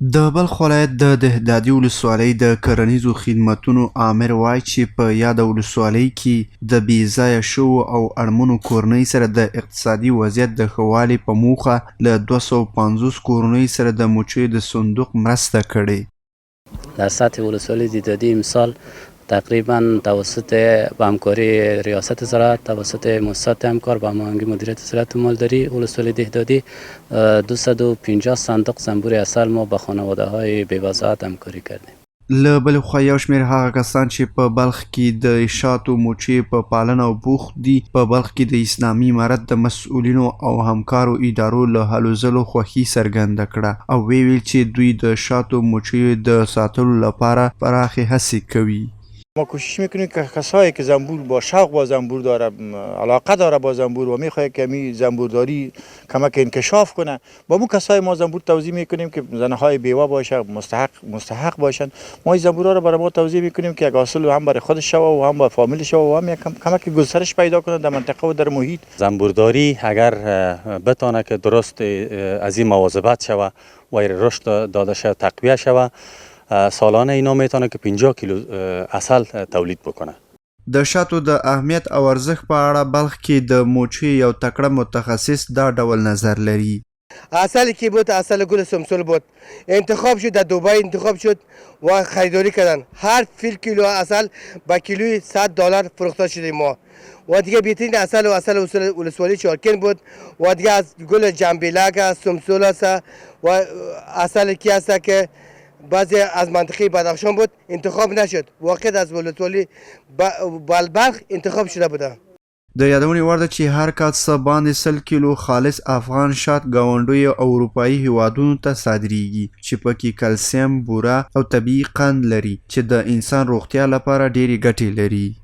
د بلخ ولایت د دهدادي ولسوالۍ د کرنیزو خدمتونو آمر وایي چې په یاده ولسوالۍ کې د بې ځایه شوو او اړمنو کورنۍ سره د اقتصادي وضعیت د ښه والي په موخه له 250 کورنۍ سره د مچیو د صندوق مرسته کړې. در سطح ولسوالی دهدادی امسال تقریبا توسط با همکاری ریاست زراعت توسط مؤسسات همکار با هماهنگی مدیریت زراعت و مالداری ولسوالی دهدادی 250 صندوق زنبور عسل ما با خانواده های بی‌وضاحت همکاری کردیم. له بلې خوا یو شمېر هغه کسان چې په بلخ کې د شاتو مچۍ په پالنه او بوخت دي په بلخ کې د اسلامي امارت د مسؤلینو او همکارو ادارو له هلو ځلو خوښي څرګنده کړه او ویل چې دوی د شاتو مچیو د ساتلو لپاره پراخې هڅې کوي. ما کوشش میکنیم که کسایی که زنبور با شوق با زنبور داره، علاقه داره با زنبور و میخواد که می زنبورداری کمک انکشاف کنه، با اون کسای ما زنبور توزیع میکنیم که زنهای بیوه باشه، مستحق باشن. ما این زنبورها رو برای ما توزیع میکنیم که یک حاصل هم برای خودش شوه و هم برای فامیلش شوه و هم یک کمک گسترش پیدا کنه در منطقه و در محیط. زنبورداری اگر بتونه که درست از این مواظبت شوه و رشد داده شوه، تقویه شوه، سالانه اینا میتونه که 50 کیلو عسل تولید بکنه. د شاتو د اهمیت او ارزښت په اړه بلخ کې د موچي یو تکړه متخصص دا ډول نظر لري. عسلی که بود عسل گل سمسول بود، انتخاب شد در دبی، انتخاب شد و خریداری کردن. هر فیل کیلو عسل با کیلوی $100 فروخته شده ما. و دیگه بهترین عسل و عسل ولسوالی چارکن بود و دیگه از گل جنبیلک است، سمسول است و عسل کی است که بعضی از منطقه بدخشان بود انتخاب نشد، واقع از ولسوالی بلخ انتخاب شده بوده. د یادونې وړ ده چې هر کال څه باندې 100 کیلو خالص افغان شات ګاونډیو او اروپایي هیوادونو ته صادریږي چې پکې کلسیم، بوره او طبیعي قند لري چې د انسان روغتیا لپاره ډېرې ګټې لري.